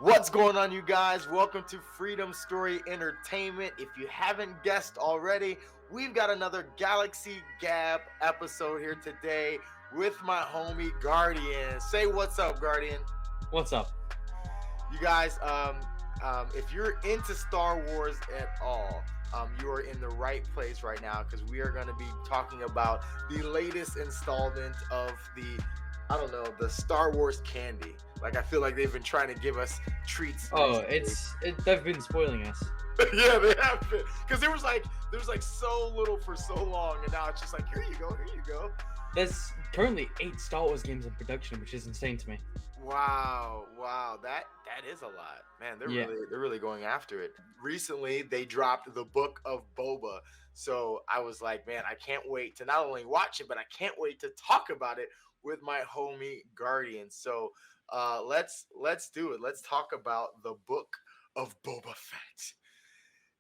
What's going on, you guys? Welcome to Freedom Story Entertainment. If you haven't guessed already, we've got another Galaxy Gab episode here today with my homie Guardian. Say what's up, Guardian. What's up? You guys, if you're into Star Wars at all, you are in the right place right now because we are going to be talking about the latest installment of the Star Wars candy. Like, I feel like they've been trying to give us treats. They've been spoiling us. Yeah, they have been. Because there was like so little for so long, and now it's just like, here you go. There's currently 8 Star Wars games in production, which is insane to me. Wow, that is a lot, man. They're really going after it. Recently, they dropped the Book of Boba, so I was like, man, I can't wait to not only watch it, but I can't wait to talk about it with my homie Guardian. So let's do it. Let's talk about the Book of Boba Fett.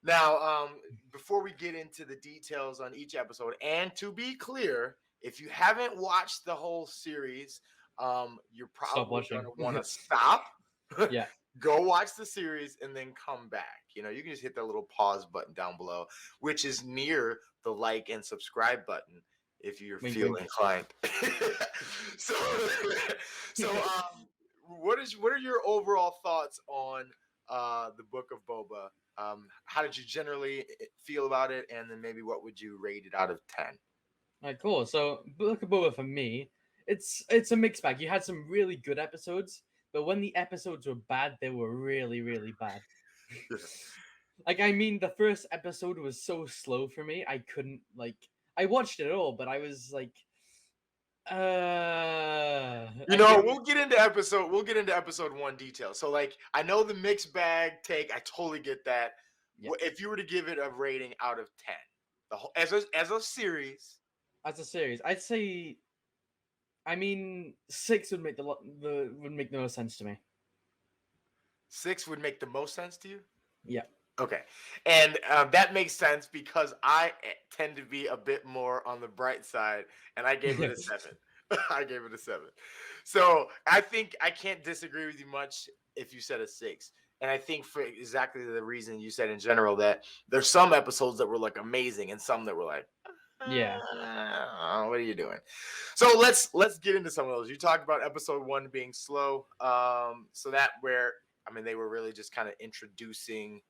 Now, before we get into the details on each episode, and to be clear, if you haven't watched the whole series, you're probably going to want to stop. Yeah. Go watch the series and then come back. You know, you can just hit that little pause button down below, which is near the like and subscribe button if you feel inclined. so what are your overall thoughts on the Book of Boba? How did you generally feel about it, and then maybe what would you rate it out of 10? Alright, cool. So Book of Boba for me, it's a mixed bag. You had some really good episodes, but when the episodes were bad, they were really, really bad. Like, I mean, the first episode was so slow for me. I couldn't, I watched it all, but I was like, we'll get into episode 1 detail. So, like, I know the mixed bag take. I totally get that. Yeah. If you were to give it a rating out of 10, the whole as a series, I'd say, I mean, 6 would make would make the most sense to me. 6 would make the most sense to you? Yeah. Okay. And that makes sense because I tend to be a bit more on the bright side, and I gave it a 7. I gave it a 7. So I think I can't disagree with you much if you said a 6. And I think for exactly the reason you said in general, that there's some episodes that were like amazing and some that were like, yeah, what are you doing? So let's get into some of those. You talked about episode 1 being slow. So that they were really just kind of introducing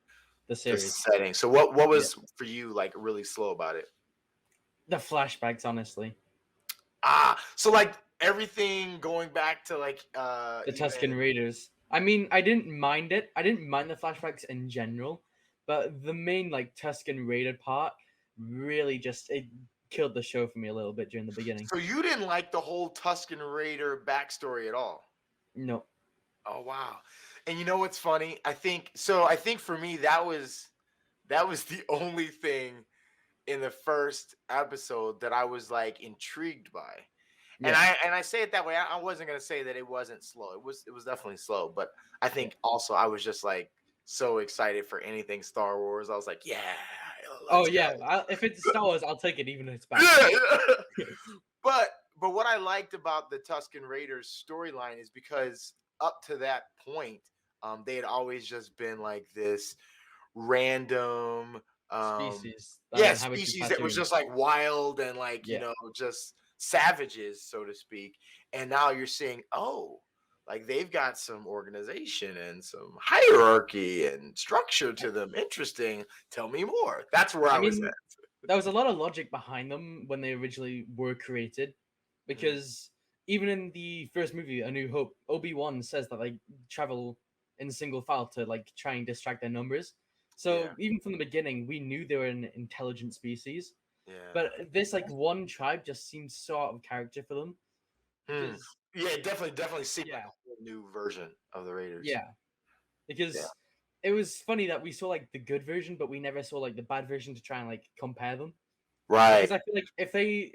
the series, the setting. So what was for you like really slow about it? The flashbacks, honestly. So like everything going back to like the Tuscan Raiders. I mean, I didn't mind it. I didn't mind the flashbacks in general, but the main like Tuscan Raider part really it killed the show for me a little bit during the beginning. So you didn't like the whole Tuscan Raider backstory at all? No. Oh wow. And you know what's funny? I think for me that was the only thing in the first episode that I was like intrigued by. Yeah. And I say it that way. I wasn't gonna say that it wasn't slow. It was definitely slow, but I think also I was just like so excited for anything Star Wars. I was like, yeah. If it's Star Wars, I'll take it even if it's bad. Yeah. But what I liked about the Tuscan Raiders storyline is because up to that point, they had always just been like this random species. Species that was just like wild and like, just savages, so to speak. And now you're seeing, like they've got some organization and some hierarchy and structure to them. Interesting. Tell me more. That's where I was at. There was a lot of logic behind them when they originally were created, because even in the first movie, A New Hope, Obi-Wan says that they travel in single file to like try and distract their numbers. So even from the beginning, we knew they were an intelligent species. Yeah. But this like one tribe just seems so out of character for them. Yeah, it definitely seemed like a whole new version of the Raiders. Yeah. Because it was funny that we saw like the good version, but we never saw like the bad version to try and like compare them. Right. Because I feel like if they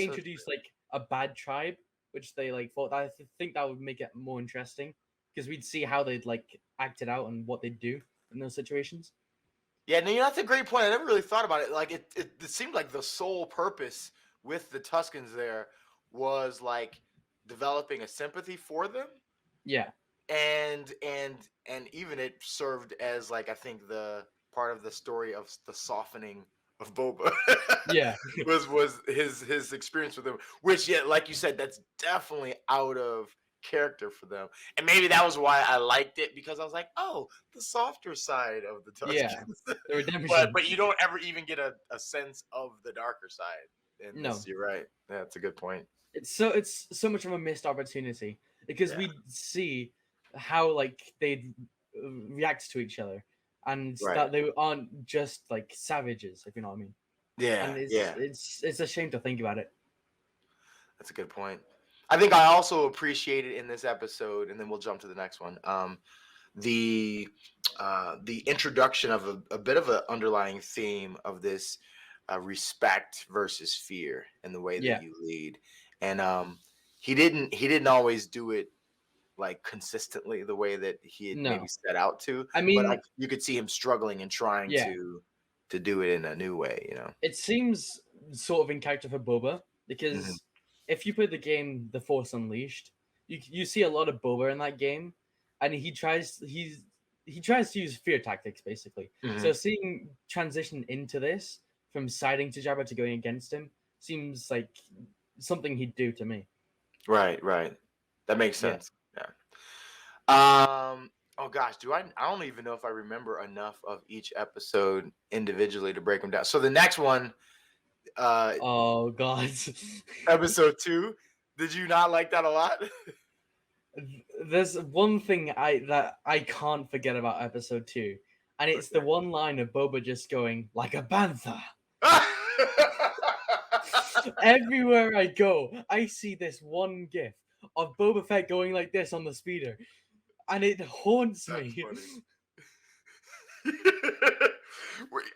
introduced like a bad tribe, which they like thought, I think that would make it more interesting, because we'd see how they'd like act it out and what they'd do in those situations. Yeah, no, that's a great point. I never really thought about it. Like it seemed like the sole purpose with the Tuscans there was like developing a sympathy for them. Yeah. and even it served as like I think the part of the story of the softening of Boba Yeah. was his experience with him, which yeah, like you said, that's definitely out of character for them, and maybe that was why I liked it because I was like, oh, the softer side of the Yeah. Tuscans, The but redemption. you don't ever even get a sense of the darker side in No. this. You're right. Yeah, that's a good point. It's so much of a missed opportunity because Yeah, we see how like they react to each other and right. that they aren't just like savages, if you know what I mean. Yeah, And it's yeah. it's it's a shame to think about it. That's a good point. I think I also appreciated in this episode, and then we'll jump to the next one. The the introduction of a bit of an underlying theme of this respect versus fear in the way that Yeah. you lead, and he didn't always do it like consistently the way that he had maybe No. set out to, I but mean, you could see him struggling and trying yeah. to do it in a new way. You know. It seems sort of in character for Boba Hmm. because if you play the game The Force Unleashed, you see a lot of Boba in that game, and he tries to use fear tactics basically. Hmm. So seeing transition into this from siding to Jabba to going against him seems like something he'd do to me. Right, right. That makes Yeah. sense. Yeah. Oh gosh, do I don't even know if I remember enough of each episode individually to break them down. So the next one, uh Oh God. episode 2, did you not like that a lot? There's one thing I can't forget about episode 2, and it's the Okay. one line of Boba just going like a panther. Everywhere I go, I see this one gif of Boba Fett going like this on the speeder, and it haunts That's me. funny.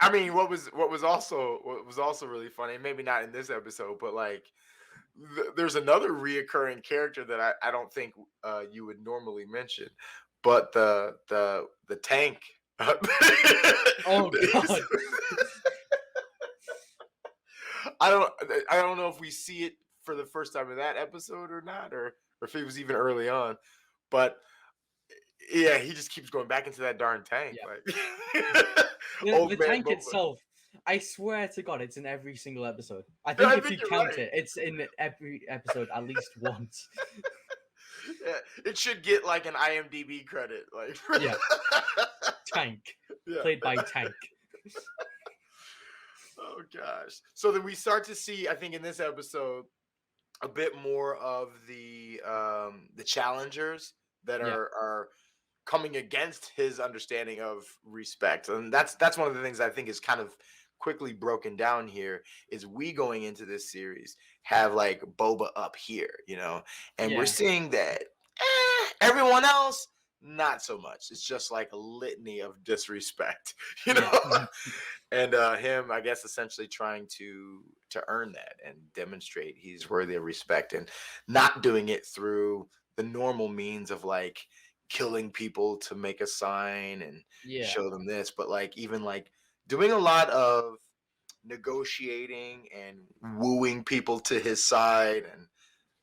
I mean, what was also really funny, maybe not in this episode, but like there's another reoccurring character that I don't think you would normally mention, but the tank. Oh God. I don't I don't know if we see it for the first time in that episode or not, or if it was even early on, but yeah, he just keeps going back into that darn tank, Yeah. like The old man tank Boba. itself, I swear to God, it's in every single episode. I Yeah, think I if think you you're count right. it, it's in every episode at least once. Yeah, it should get like an IMDb credit, like Yeah. Tank. yeah. Played by Tank. Oh gosh. So then we start to see, I think, in this episode, a bit more of the challengers that Yeah. are coming against his understanding of respect, and that's one of the things I think is kind of quickly broken down here. Is we going into this series have like Boba up here, and we're Yeah. seeing that everyone else not so much. It's just like a litany of disrespect, you Yeah. know. And him, I guess, essentially trying to earn that and demonstrate he's worthy of respect, and not doing it through the normal means of like killing people to make a sign and Yeah. show them this, but like even like doing a lot of negotiating and wooing people to his side, and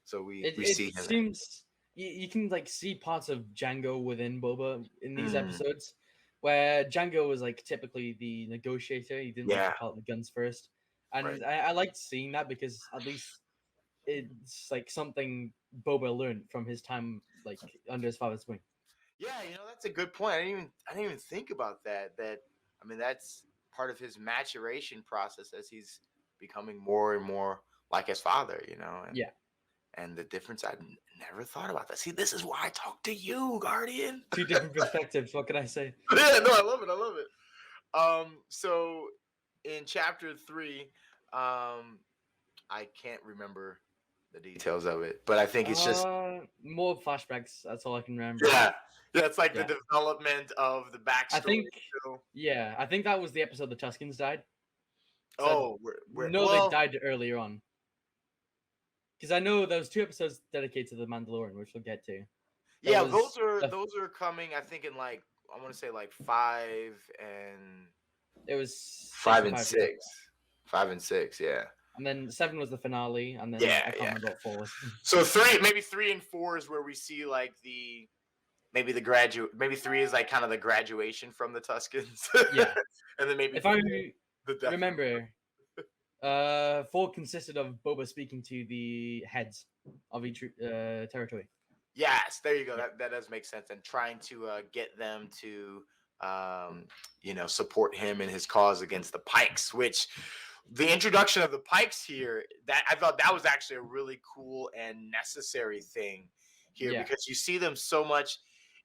so we It see him. seems you can like see parts of Django within Boba in these Mm, episodes, where Django was like typically the negotiator. He didn't like to yeah, pull out the guns first, right. and I liked seeing that because at least it's like something Boba learned from his time like under his father's wing. Yeah, that's a good point. I didn't even think about that. I mean, that's part of his maturation process as he's becoming more and more like his father, and Yeah, the difference. Never thought about that. See, this is why I talk to you, Guardian. two different perspectives. What can I say? Yeah, no, I love it. I love it. So in chapter 3, I can't remember the details of it, but I think it's just More flashbacks. That's all I can remember. yeah, yeah. It's like the Yeah, development of the I backstory. think. Yeah, I think that was the episode the Tuscans died. So Oh, no, they well, died earlier on. Because I know there was 2 episodes dedicated to the Mandalorian, which we'll get to. There yeah, was those are coming. I think in like I want to say like it was six five and and five together, six, 5 and 6. Yeah, and then 7 was the finale, and then yeah, I can't yeah. remember what 4 was. So maybe 3 and 4 is where we see like the maybe maybe 3 is like kind of the graduation from the Tuscans. Yeah. And then maybe If I the death. remember, 4 consisted of Boba speaking to the heads of each territory. Yes, there you go. Yeah. That does make sense. And trying to get them to, support him in his cause against the Pikes, which the introduction of the Pikes here, that I thought that was actually a really cool and necessary thing here, Yeah. because you see them so much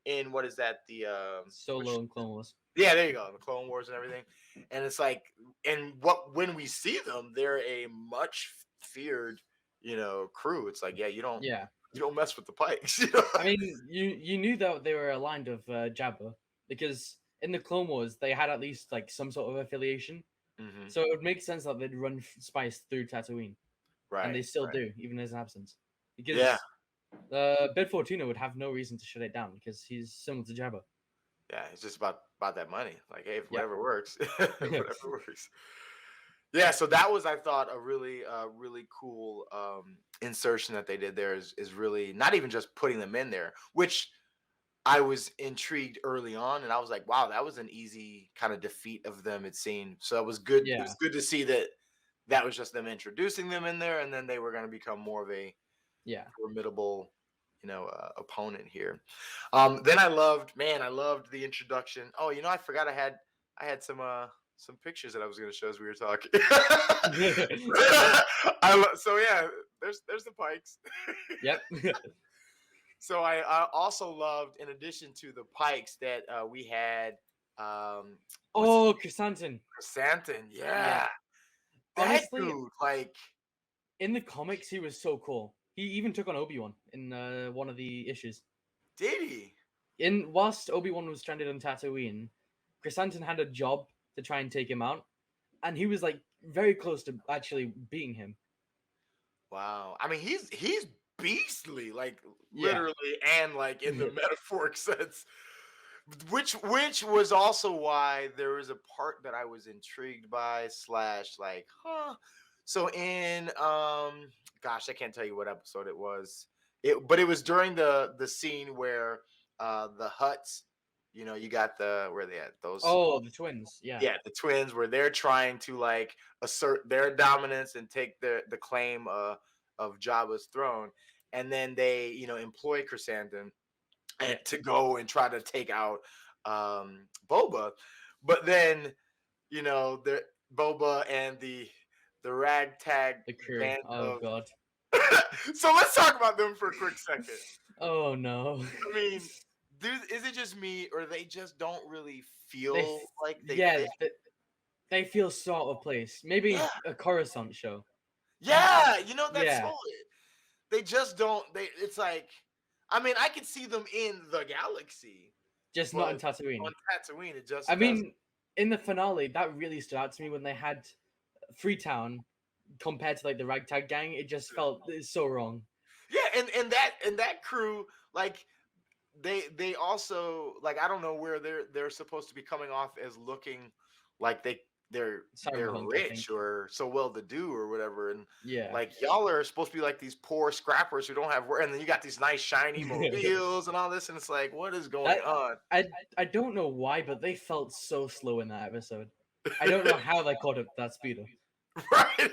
in, what is that? The Solo and Clone Wars. yeah, there you go, the Clone Wars and everything. And it's like, and when we see them, they're a much feared, crew. It's like, yeah, Yeah. you don't mess with the Pikes. I mean, you knew that they were aligned with Jabba because in the Clone Wars they had at least like some sort of affiliation. Hmm. So it would make sense that they'd run spice through Tatooine, Right. and they still right. do, even in his absence. Because Yeah. Bib Fortuna would have no reason to shut it down because he's similar to Jabba. Yeah, it's just about that money. Like, hey, Yep. whatever works, whatever works. Yeah, so that was, I thought, a really cool insertion that they did there. Is really not even just putting them in there, which I was intrigued early on, and I was like, wow, that was an easy kind of defeat of them, it seemed. So it was good. It Yeah. was good to see that was just them introducing them in there, and then they were going to become more of a Yeah. formidable, opponent here. Then I loved the introduction. Oh, I forgot I had some pictures that I was going to show as we were talking. So yeah, there's the Pikes. Yep. So I also loved, in addition to the Pikes, that we had Chrysanthemum. Chrysanthemum. Yeah. Yeah. That Honestly, dude, like, in the comics, he was so cool. He even took on Obi-Wan in one of the issues. did he? Whilst Obi-Wan was stranded on Tatooine, Chrysanthemum had a job to try and take him out, and he was like very close to actually beating him. Wow. I mean, he's beastly, like, Yeah. literally and like in the metaphoric sense. Which was also why there was a part that I was intrigued by / like, huh. So in gosh, I can't tell you what episode it was. But it was during the scene where the Hutts, you got where they at those. Oh, the twins. Yeah. Yeah, the twins, where they're trying to like assert their dominance and take the claim of Jabba's throne, and then they employ Chrysanthemum to go and try to take out Boba, but then the Boba and the ragtag crew. band Oh god. So let's talk about them for a quick second. Oh no. I mean, is it just me, or they just don't really feel like they? Yeah, they feel sort of place. Maybe a Coruscant show. Yeah, that's Yeah. solid. They just don't. It's like, I mean, I could see them in the galaxy, just not in Tatooine. On Tatooine, it just. I mean, in the finale, that really stood out to me when they had Freetown compared to like the ragtag gang. It just felt so wrong. Yeah, and that crew, like, they also, like, I don't know where they're supposed to be coming off as looking like they're rich or so well to do or whatever, and like, y'all are supposed to be like these poor scrappers who don't have work, and then you got these nice shiny mobiles and all this, and it's like, what is going on? I don't know why, but they felt so slow in that episode. I don't know how they caught up that speeder. Right.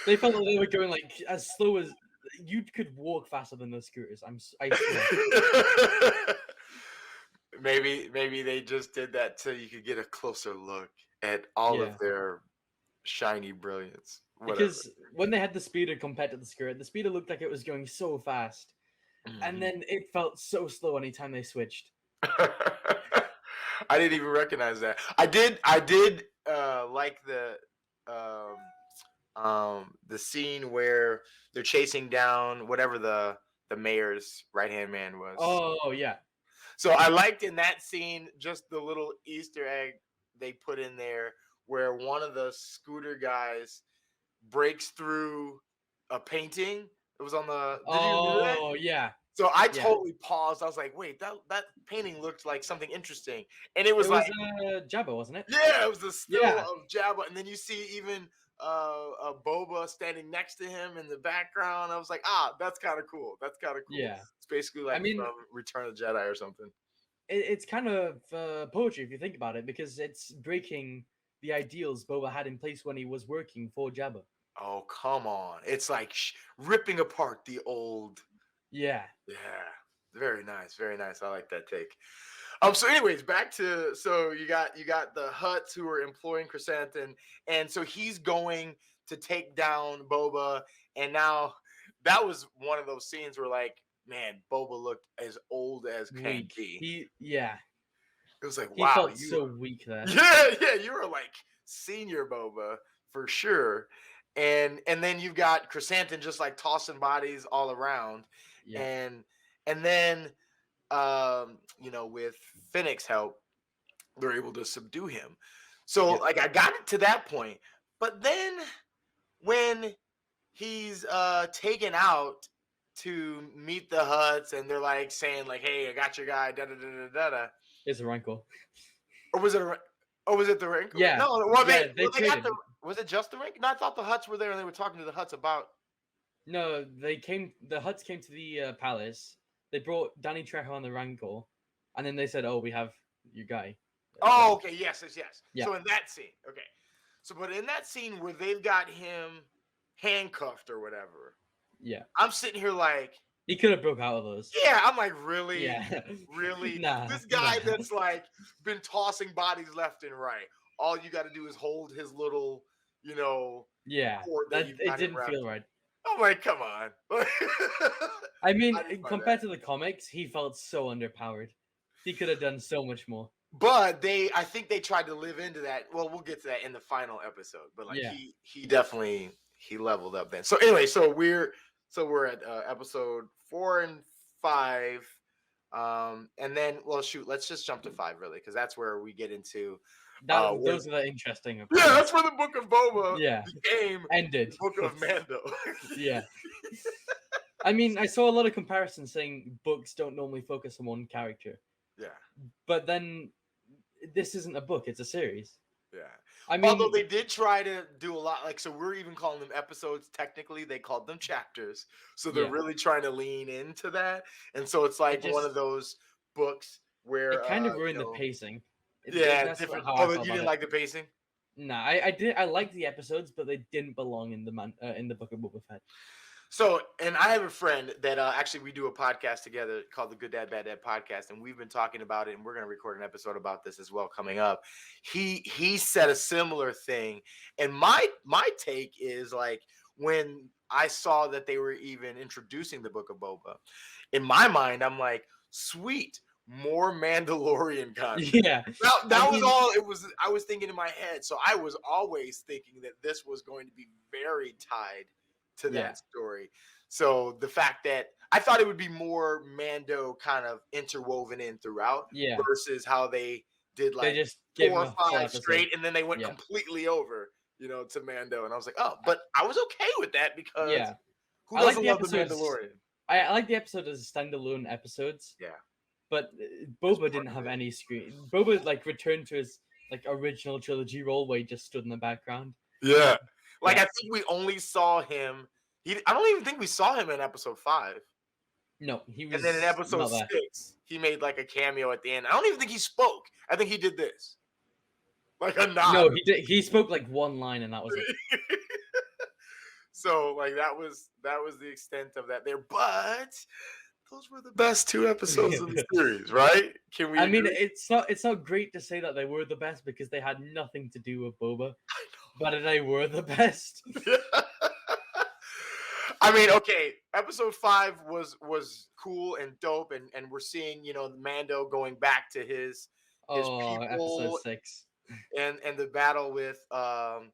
They felt like they were going like as slow as you could walk faster than those scooters. I swear. Maybe they just did that so you could get a closer look at all of their shiny brilliance. Whatever. Because when they had the speeder compared to the speeder looked like it was going so fast, and then it felt so slow anytime they switched. I didn't even recognize that. I did like the scene where they're chasing down whatever the mayor's right-hand man was. Oh yeah. So I liked in that scene just the little Easter egg they put in there where one of the scooter guys breaks through a painting. It was on the. Did you do that? Oh yeah. So I totally paused. I was like, wait, that painting looked like something interesting. And it was like Jabba, wasn't it? Yeah, it was the still of Jabba. And then you see even Boba standing next to him in the background. I was like, that's kind of cool. That's kind of cool. Yeah. It's basically like I mean, from Return of the Jedi or something. it's kind of poetry if you think about it, because it's breaking the ideals Boba had in place when he was working for Jabba. Oh, come on. It's like ripping apart the old. Yeah. Yeah. Very nice. Very nice. I like that take. So anyways, back to, so you got the Hutts who are employing Chrysanthemum, and so he's going to take down Boba, and now that was one of those scenes where, like, man, Boba looked as old as can Weak. be. Yeah. It was like, He wow, felt so weak there. Yeah, you were like senior Boba for sure. And then you've got Chrysanthemum just like tossing bodies all around. Yeah. And then with Fennec's help, they're able to subdue him. So like I got it to that point. But then when he's taken out to meet the Hutts, and they're like saying like, hey, I got your guy, da da da da da. It's a rancor. Or was it was it the Rancor? Yeah. No, well, they got the. Was it just the Rancor? No, I thought the Hutts were there and they were talking to the Hutts about. No, the Hutts came to the palace. They brought Danny Trejo on the Rancor, and then they said, "Oh, we have your guy." Oh, okay, yes. Yeah. So in that scene, okay. So, but in that scene where they've got him handcuffed or whatever, yeah, I'm sitting here like, he could have broke out of those. yeah, I'm like, really, Yeah. really, Nah, this guy that's like been tossing bodies left and right. All you got to do is hold his little, yeah, cord it didn't feel right. I'm like, come on. I mean, compared to the comics, he felt so underpowered. He could have done so much more. But I think they tried to live into that. Well, we'll get to that in the final episode. But like he definitely leveled up then. So anyway, so we're at episode 4 and 5, and then let's just jump to 5 really, because that's where we get into. Those are the interesting. Yeah, that's where the Book of Boba became ended. The Book of Mando. Yeah. I mean, I saw a lot of comparisons saying books don't normally focus on one character. Yeah. But then this isn't a book, it's a series. Yeah. I mean, although they did try to do a lot, like, so we're even calling them episodes. Technically, they called them chapters. So they're really trying to lean into that. And so it's like one of those books where it kind of ruined the pacing. Different. Oh, you didn't like the pacing? No, I did. I liked the episodes, but they didn't belong in the Book of Boba Fett. So, and I have a friend that actually we do a podcast together called the Good Dad Bad Dad podcast, and we've been talking about it, and we're going to record an episode about this as well coming up. He said a similar thing, and my take is like, when I saw that they were even introducing the Book of Boba, in my mind I'm like, sweet, more Mandalorian content. Yeah, that was all it was. I was thinking in my head, so I was always thinking that this was going to be very tied to that story. So the fact that I thought it would be more Mando kind of interwoven in throughout, versus how they did like they just 4 or 5 straight, and then they went completely over, to Mando. And I was like, oh, but I was okay with that, because who doesn't love the Mandalorian? I like the episode as standalone episodes. Yeah. But Boba didn't have any screen. Boba like returned to his like original trilogy role where he just stood in the background. Yeah. Like, I think we only saw him. I don't even think we saw him in episode 5. No, he was. And then in episode 6, he made like a cameo at the end. I don't even think he spoke. I think he did this, like a nod. No, he did. He spoke like one line, and that was it. So like that was the extent of that there. But those were the best 2 episodes of the series, right? Can we? I mean, it's not great to say that they were the best, because they had nothing to do with Boba. But they were the best. I mean, okay, episode 5 was cool and dope, and we're seeing, Mando going back to his people, episode 6, and the battle with the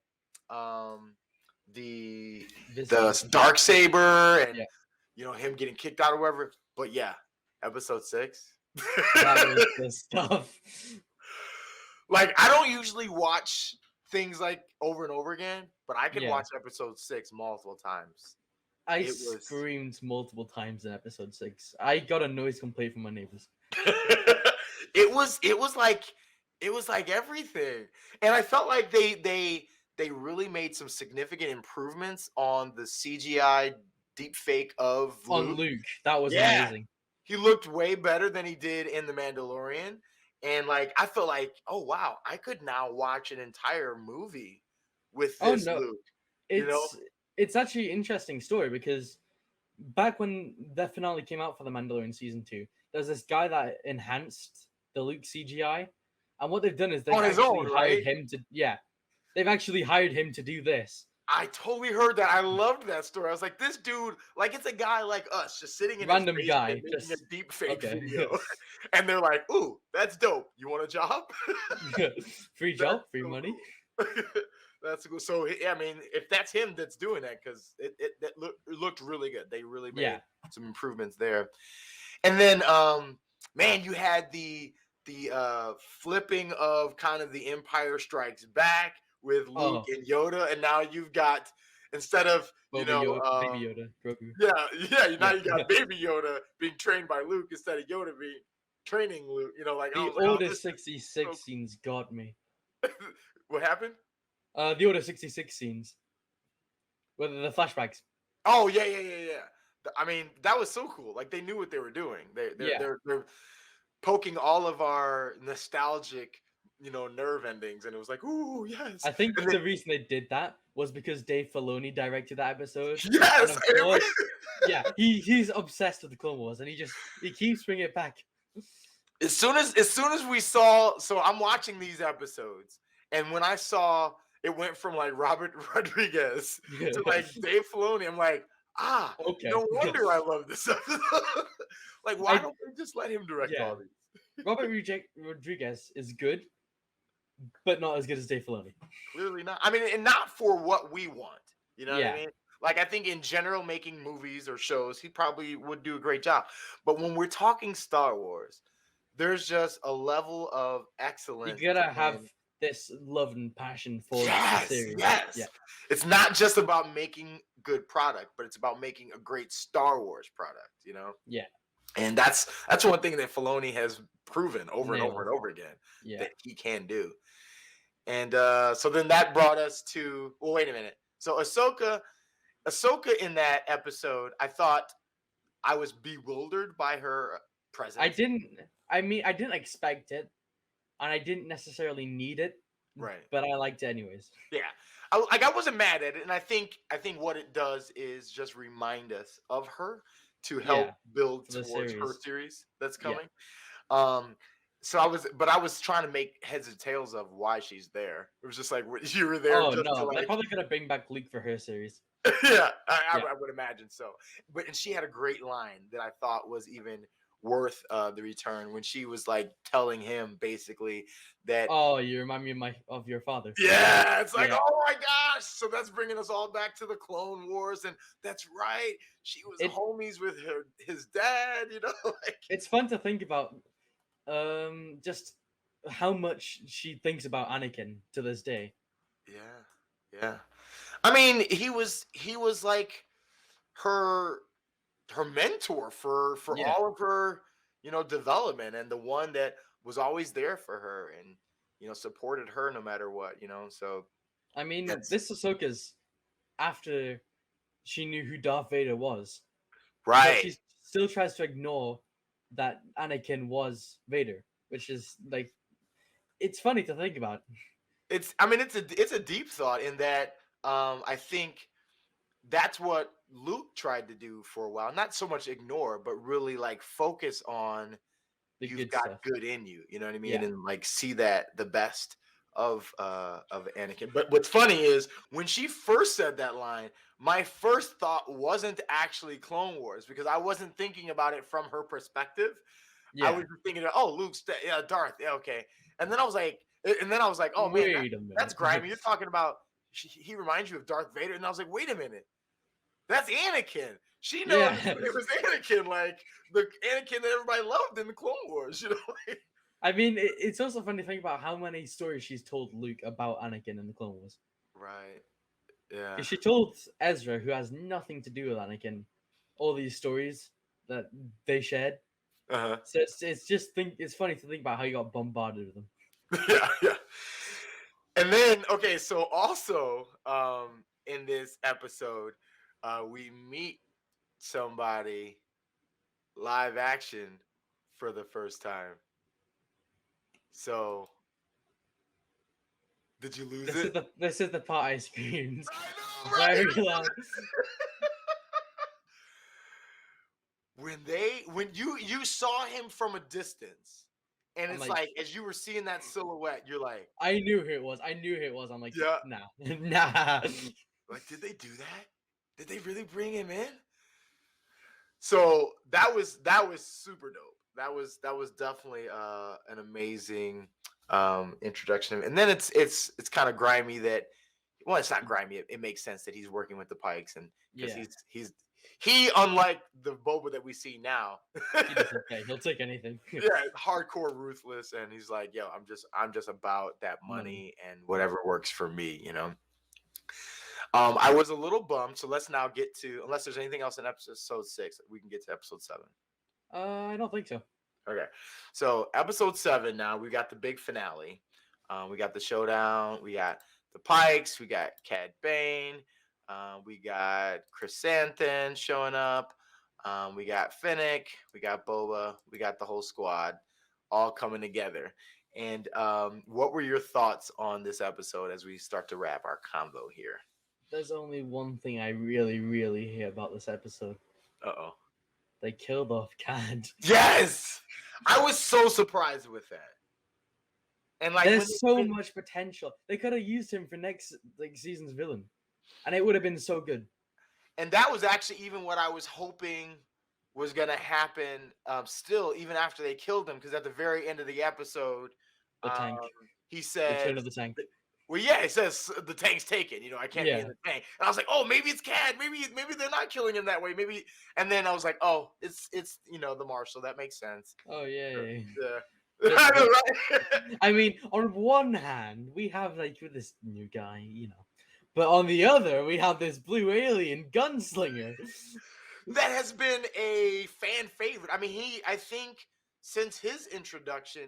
Darksaber, and him getting kicked out or whatever. But yeah, episode 6. That was the stuff. Like, I don't usually watch things like over and over again, but I can watch episode 6 multiple times. I screamed multiple times in episode 6. I got a noise complaint from my neighbors. It was like everything, and I felt like they they really made some significant improvements on the CGI deep fake of On Luke. Luke, that was Yeah, amazing. he looked way better than he did in The Mandalorian. And like I felt like, oh wow, I could now watch an entire movie with Oh this no, Luke. You know? it's actually an interesting story because back when the finale came out for the Mandalorian season 2, there's this guy that enhanced the Luke CGI, and what they've done is they've On his actually own, hired right? him to they've actually hired him to do this. I totally heard that. I loved that story. I was like, this dude, like it's a guy like us, just sitting in his Random basement guy, making a just deep fake okay. video. And they're like, ooh, that's dope. You want a job? Free That's job, free so money. cool. That's cool. So yeah, I mean, if that's him that's doing that, because it looked really good. They really made Yeah. some improvements there. And then man, you had the flipping of kind of the Empire Strikes Back with Luke Oh, and Yoda, and now you've got, instead of Baby Yoda, Grogu. yeah, now Yeah. you got Baby Yoda being trained by Luke instead of Yoda being training Luke. You know, like I The was like, oh, Order this is 66 so scenes got me. what happened? The Order 66 scenes. Whether the flashbacks. Oh yeah. I mean, that was so cool. Like they knew what they were doing. Yeah. They're poking all of our nostalgic, nerve endings, and it was like, ooh, yes. I think And then, the reason they did that was because Dave Filoni directed that episode. And yes, of and course, yeah, he's obsessed with the Clone Wars and he keeps bringing it back. as soon as we saw, so I'm watching these episodes, and when I saw it went from like Robert Rodriguez to like Dave Filoni, I'm like, Okay. no wonder I love this episode. Like, why don't they just let him direct Yeah. all these? Robert Rodriguez is good, but not as good as Dave Filoni. Clearly not. I mean, and not for what we want. You know what I Yeah. mean? Like, I think in general, making movies or shows, he probably would do a great job. But when we're talking Star Wars, there's just a level of You excellence. gotta have this love and passion for the series. Yes. Yeah. It's not just about making good product, but it's about making a great Star Wars product. Yeah. And that's one thing that Filoni has proven over and over and over again that he can do. And so then that brought us to, well, wait a minute. So Ahsoka in that episode, I thought I was bewildered by her presence. I didn't expect it, and I didn't necessarily need it. Right. But I liked it anyways. Yeah. I wasn't mad at it, and I think what it does is just remind us of her to help build towards her series that's coming. Yeah. So I was trying to make heads or tails of why she's there. It was just like you were there. Oh just no, to, like... they're probably gonna bring back Luke for her series. Yeah, I would imagine so. And she had a great line that I thought was even worth the return when she was like telling him basically that. Oh, you remind me of your father. Yeah, it's like, oh my gosh. So that's bringing us all back to the Clone Wars, and that's right. She was homies with his dad. Like it's fun to think about. Just how much she thinks about Anakin to this day. Yeah. I mean, he was like her mentor for all of her, development, and the one that was always there for her and supported her no matter what. So I mean, this Ahsoka's after she knew who Darth Vader was, right? But she still tries to ignore that Anakin was Vader, which is like, it's funny to think about. It's a deep thought in that I think that's what Luke tried to do for a while. Not so much ignore, but really like focus on you've got stuff. good in you. You know what I mean? Yeah. And like see that the best of Anakin. But what's funny is when she first said that line, my first thought wasn't actually Clone Wars because I wasn't thinking about it from her perspective. Yeah. I was thinking, Luke's Darth. Yeah, okay. And then I was like, oh man, that's grimy. You're talking about he reminds you of Darth Vader, and I was like, wait a minute, that's Anakin. She knows it was Anakin, like the Anakin that everybody loved in the Clone Wars. I mean, it's also funny to think about how many stories she's told Luke about Anakin in the Clone Wars. Right. Yeah. She told Ezra, who has nothing to do with Anakin, all these stories that they shared. Uh-huh. So it's funny to think about how you got bombarded with them. Yeah. And then, okay, so also in this episode, we meet somebody live action for the first time. So, did you lose it? This is the part I screamed I know, very right? loud. When you saw him from a distance, and I'm it's like, like as you were seeing that silhouette, you're like, I knew who it was. I knew who it was. I'm like, yeah, nah, nah. like did they do that? Did they really bring him in? So that was super dope. That was definitely an amazing introduction. And then it's kind of grimy that, well, it's not grimy. It makes sense that he's working with the Pikes, and because Yeah, he unlike the Boba that we see now, he doesn't care. He'll take anything. yeah, hardcore ruthless, and he's like, yo, I'm just about that Money. money and whatever works for me, you know. I was a little bummed, so let's now get to, unless there's anything else in episode 6, we can get to episode 7. I don't think so. Okay, so episode 7 now, we got the big finale. We got the showdown. We got the Pikes. We got Cad Bane. We got Chrysanthemum showing up. We got Finnick. We got Boba. We got the whole squad all coming together. And what were your thoughts on this episode as we start to wrap our convo here? There's only one thing I really, really hate about this episode. Uh-oh. They killed off Cad. Yes! I was so surprised with that. And like, there's so much potential. They could have used him for next season's villain, and it would have been so good. And that was actually even what I was hoping was gonna happen. Still, even after they killed him, because at the very end of the episode, The tank. he says, Return of the tank. well, yeah, it says the tank's taken. You know, I can't be in the tank. And I was like, oh, maybe it's Cad. Maybe they're not killing him that way. Maybe. And then I was like, oh, it's the Marshal. That makes sense. Oh yeah. Yeah. I mean, on one hand, we have with this new guy, but on the other, we have this blue alien gunslinger that has been a fan favorite. I mean, I think since his introduction,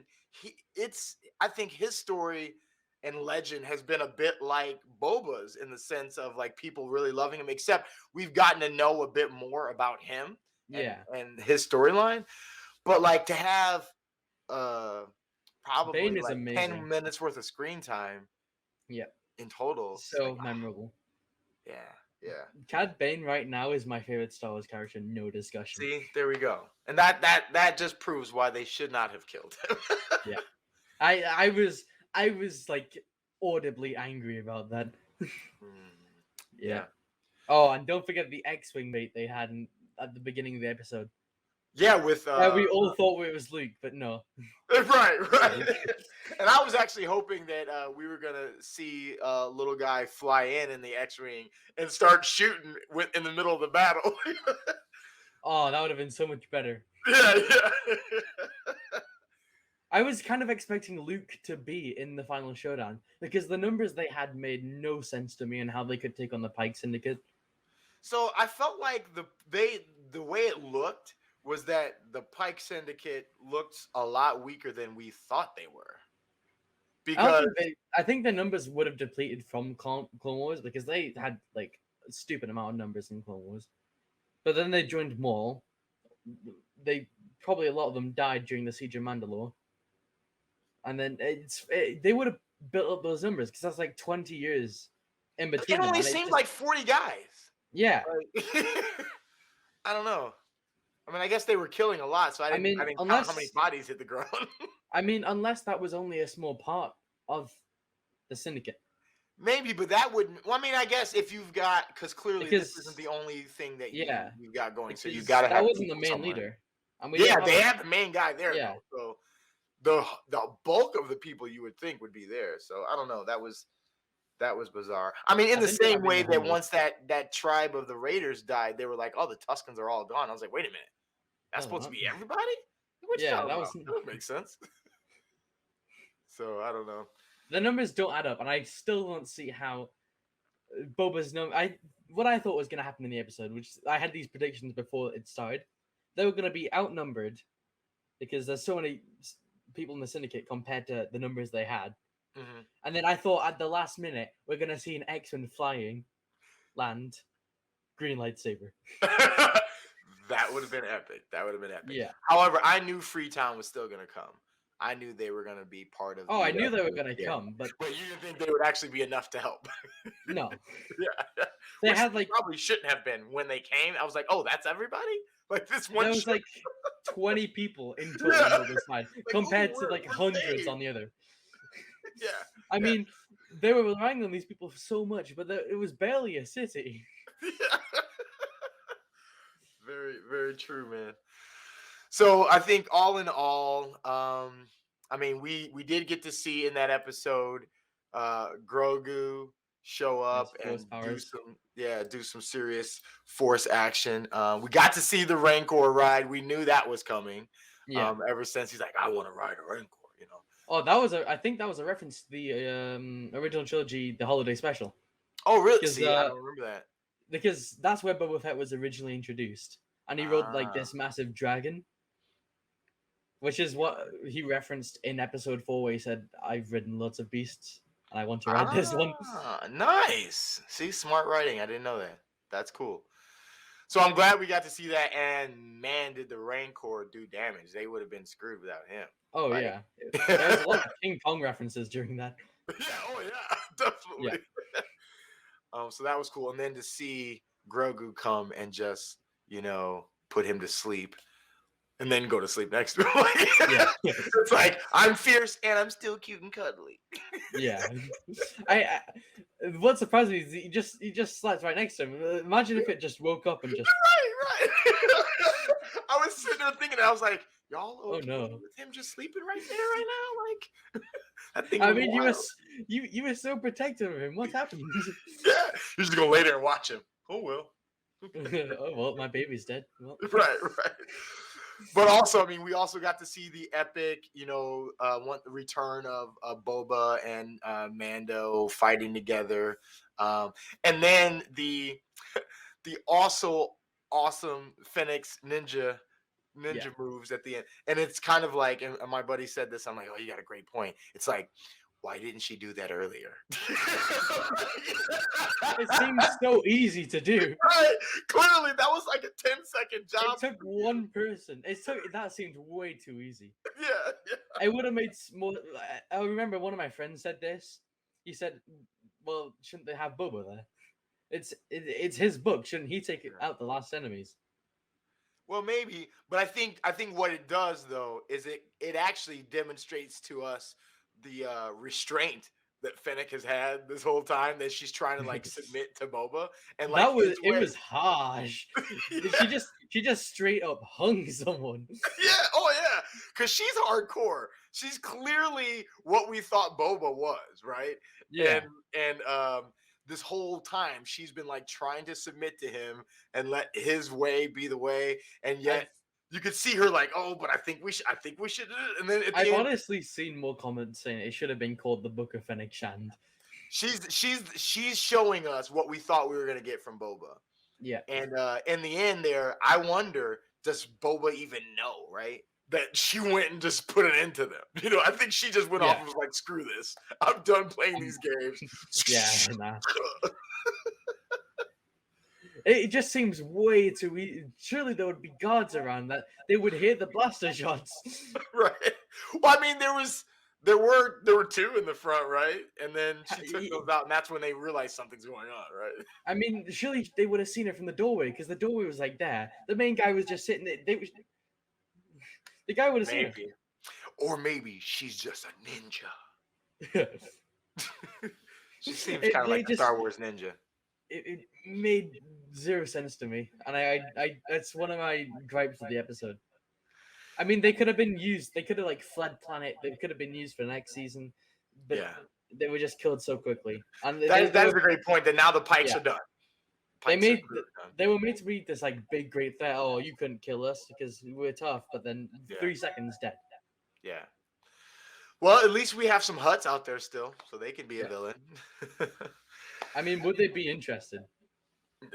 I think his story and legend has been a bit like Boba's in the sense of like people really loving him, except we've gotten to know a bit more about him and his storyline. But like to have probably Bane is like amazing. 10 minutes worth of screen time in total. So memorable. Yeah. Cad Bane right now is my favorite Star Wars character, no discussion. See, there we go. And that just proves why they should not have killed him. Yeah. I was like audibly angry about that. Yeah. Oh, and don't forget the X-Wing bait they had at the beginning of the episode. Yeah, with we all thought it was Luke, but no. Right. And I was actually hoping that we were gonna see a little guy fly in the X-Wing and start shooting in the middle of the battle. Oh, that would have been so much better. Yeah. I was kind of expecting Luke to be in the final showdown because the numbers they had made no sense to me and how they could take on the Pike Syndicate. So I felt like the way it looked was that the Pike Syndicate looked a lot weaker than we thought they were. Because I think the numbers would have depleted from Clone Wars because they had like a stupid amount of numbers in Clone Wars. But then they joined Maul. They probably a lot of them died during the Siege of Mandalore. And then they would have built up those numbers because that's like 20 years in between. It only seemed like 40 guys. Yeah. I don't know. I mean, I guess they were killing a lot, so I didn't count how many bodies hit the ground. I mean, unless that was only a small part of the Syndicate. Maybe, but that wouldn't. Well, I mean, I guess if you've got, because clearly this isn't the only thing that you've got going, so you've got to have. That wasn't the main leader. And they have the main guy there. Yeah. Though, so the bulk of the people you would think would be there. So I don't know. That was bizarre. I mean, in the same way that once that tribe of the Raiders died, they were like, "Oh, the Tuscans are all gone." I was like, "Wait a minute, that's supposed to be everybody?" That makes sense. So I don't know. The numbers don't add up, and I still don't see how Boba's what I thought was going to happen in the episode, which I had these predictions before it started. They were going to be outnumbered because there's so many people in the Syndicate compared to the numbers they had. And then I thought at the last minute we're gonna see an X-Men flying, land, green lightsaber. That would have been epic. That would have been epic. Yeah. However, I knew Freetown was still gonna come. I knew they were gonna be part of. Oh, I knew they were gonna come, but you didn't think they would actually be enough to help. no. Yeah, They which had like probably shouldn't have been when they came. I was like, oh, that's everybody. Like this one. there was ship? like 20 people in total Yeah. on this side, Like, compared oh, to like we're hundreds saved. on the other. Yeah. I mean, they were relying on these people so much, but it was barely a city. Yeah. Very, very true, man. So I think all in all, I mean, we did get to see in that episode Grogu show up and do some serious force action. We got to see the Rancor ride. We knew that was coming. Yeah. Ever since he's like, I want to ride a Rancor, you know. Oh, I think that was a reference to the original trilogy, the holiday special. Oh, really? See, I don't remember that. Because that's where Boba Fett was originally introduced, and he rode like this massive dragon, which is what he referenced in episode 4, where he said, "I've ridden lots of beasts, and I want to ride this one." Nice. See, smart writing. I didn't know that. That's cool. So I'm glad we got to see that. And man, did the Rancor do damage? They would have been screwed without him. Oh right? Yeah, there's a lot of King Kong references during that. Yeah. Oh yeah, definitely. Yeah. So that was cool. And then to see Grogu come and just, put him to sleep and then go to sleep next to him. Yeah. It's like, I'm fierce and I'm still cute and cuddly. Yeah. What surprised me is he just slept right next to him. Imagine if it just woke up and just... Right. I was sitting there thinking, I was like, y'all okay with him just sleeping right there right now? Like... I mean, you were so protective of him. What happened? Yeah, you're just gonna lay there and watch him. Oh well. Oh well, my baby's dead. Well. Right. But also, I mean, we also got to see the epic, the return of Boba and Mando fighting together, and then the also awesome Phoenix ninja moves at the end. And it's kind of like, and my buddy said this, I'm like, oh, you got a great point. It's like, why didn't she do that earlier? It seems so easy to do. Right. Clearly, that was like a 10-second job. It took one person. That seemed way too easy. Yeah. It would have made more... I remember one of my friends said this. He said, well, shouldn't they have Boba there? It's his book. Shouldn't he take out the last enemies? Well, maybe, but I think what it does though is it actually demonstrates to us the restraint that Fennec has had this whole time, that she's trying to like submit to Boba, and like it was harsh. she just straight up hung someone. Yeah, oh yeah, because she's hardcore. She's clearly what we thought Boba was, right? Yeah, and this whole time she's been like trying to submit to him and let his way be the way, and yet you could see her like, oh, but I think we should. And then I've honestly seen more comments saying it should have been called the Book of Fennec Shand. She's showing us what we thought we were gonna get from Boba. Yeah, and in the end, there, I wonder, does Boba even know, right? That she went and just put an end to them. I think she just went off and was like, screw this. I'm done playing these games. Yeah, nah. It just seems way too easy. Surely there would be guards around that they would hear the blaster shots. Right. Well, I mean, there were two in the front, right? And then she took those out, and that's when they realized something's going on, right? I mean, surely they would have seen it from the doorway, because the doorway was like there. The main guy was just sitting there. The guy would have seen it. Or maybe she's just a ninja. She seems kind of like a Star Wars ninja. It made zero sense to me, and I that's one of my gripes of the episode. I mean, they could have been used. They could have like fled planet. They could have been used for the next season, but they were just killed so quickly. And that is a great point. That now the Pikes are done. They were made to be this like big great threat. Oh, you couldn't kill us because we were tough, but then 3 seconds dead. Yeah. Well, at least we have some Hutts out there still, so they can be a villain. I mean, would they be interested?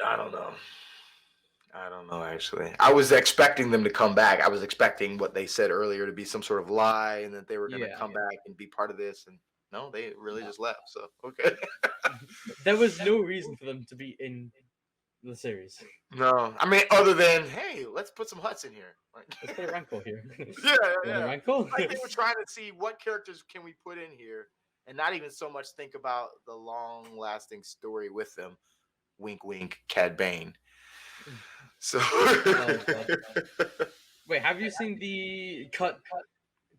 I don't know, actually. I was expecting them to come back. I was expecting what they said earlier to be some sort of lie, and that they were going to come back and be part of this. And No, they really just left. So okay. There was no reason for them to be in the series. No, I mean, other than hey, let's put some Huts in here. Like, Let's put a Rancor here. yeah, You want a yeah. Rancor? Like they were trying to see what characters can we put in here, and not even so much think about the long-lasting story with them. Wink, wink, Cad Bane. So, God. Wait, have you seen the cut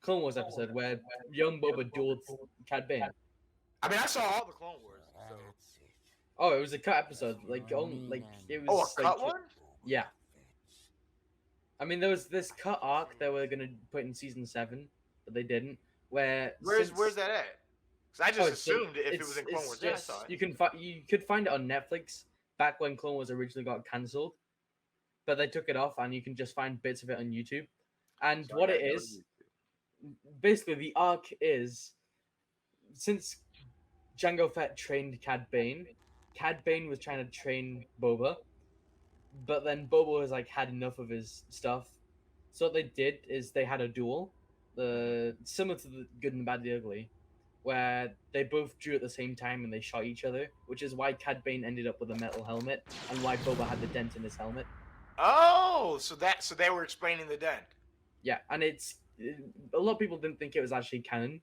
Clone Wars episode where young Boba dueled Cad Bane? I mean, I saw all the Clone Wars. So. Oh, it was a cut episode. Like it was. Oh, a cut one? Yeah. I mean, there was this cut arc that we're gonna put in season 7, but they didn't. Where's that at? Because I just assumed if it was in Clone Wars, yeah, I saw it. You could find it on Netflix back when Clone Wars originally got cancelled, but they took it off, and you can just find bits of it on YouTube. And what it is, basically, the arc is since Jango Fett trained Cad Bane was trying to train Boba, but then Boba was like had enough of his stuff. So what they did is they had a duel, similar to the Good and the Bad, the Ugly, where they both drew at the same time and they shot each other, which is why Cad Bane ended up with a metal helmet and why Boba had the dent in his helmet. Oh, so they were explaining the dent. Yeah, and a lot of people didn't think it was actually canon,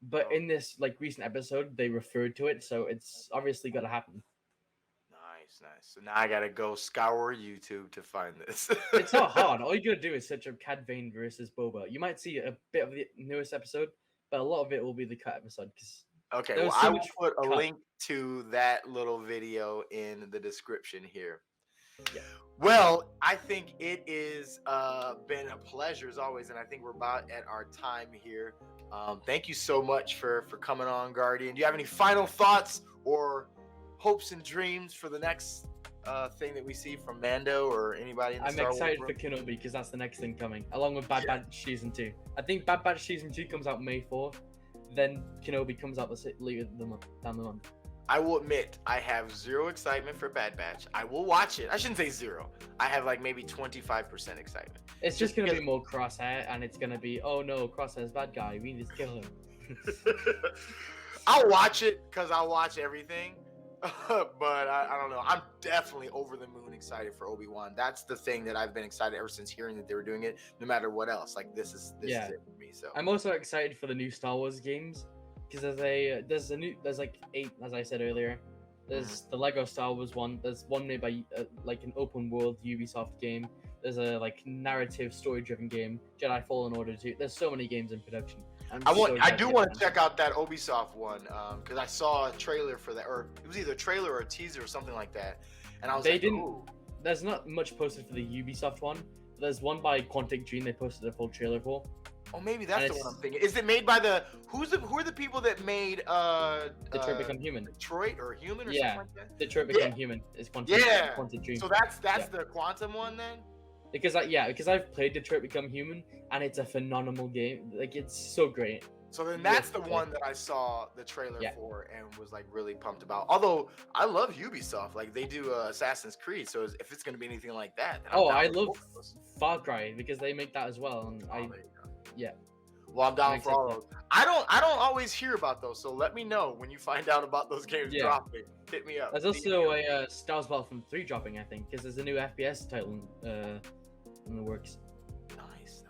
but in this like recent episode they referred to it, so it's obviously got to happen. Nice. So now I gotta go scour YouTube to find this. It's not hard. All you gotta do is search up Cad Bane versus Boba. You might see a bit of the newest episode, but a lot of it will be the cut episode. Okay, well, I will put a link to that little video in the description here. Yeah. Well, I think it is been a pleasure as always, and I think we're about at our time here. Thank you so much for coming on, Guardian. Do you have any final thoughts or hopes and dreams for the next thing that we see from Mando or anybody in the Star Wars excited for Kenobi because that's the next thing coming, along with Bad Batch Season 2. I think Bad Batch Season 2 comes out May 4th, then Kenobi comes out later down the month. I will admit, I have zero excitement for Bad Batch. I will watch it. I shouldn't say zero. I have like maybe 25% excitement. It's just going to be more Crosshair, and it's going to be, oh no, Crosshair's bad guy. We need to kill him. I'll watch it because I'll watch everything. But I don't know. I'm definitely over the moon excited for Obi-Wan. That's the thing that I've been excited ever since hearing that they were doing it, no matter what else. Like this is it for me. So I'm also excited for the new Star Wars games because there's like 8, as I said earlier. There's the Lego Star Wars one. There's one made by like an open world Ubisoft game. There's a like narrative story driven game, Jedi Fallen Order 2. There's so many games in production. I do want to check out that Ubisoft one because I saw a trailer for that, or it was either a trailer or a teaser or something like that, and I was ooh. There's not much posted for the Ubisoft one. There's one by Quantic Dream they posted a full trailer for. Oh, maybe that's the one I'm thinking. Is it made by who are the people that made Detroit Become Human? Detroit or Human or something like that? Detroit Become Human is Quantic Dream. So that's the Quantum one then? Because I've played Detroit Become Human and it's a phenomenal game. Like it's so great. So then that's the one that I saw the trailer for and was like really pumped about. Although I love Ubisoft, like they do Assassin's Creed. So if it's going to be anything like that, then I love Far Cry because they make that as well. And well, I'm down for all of those. I don't always hear about those, so let me know when you find out about those games dropping. Hit me up. There's also a Star Wars Battlefront 3 dropping, I think, because there's a new FPS title in the works. Nice.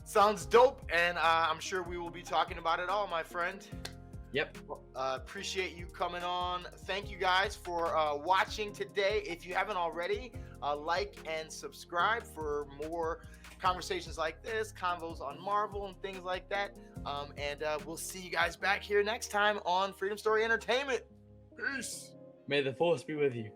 Sounds dope, and I'm sure we will be talking about it all, my friend. Yep. Appreciate you coming on. Thank you guys for watching today. If you haven't already, like and subscribe for more conversations like this, convos on Marvel and things like that. And we'll see you guys back here next time on Freedom Story Entertainment. Peace. May the Force be with you.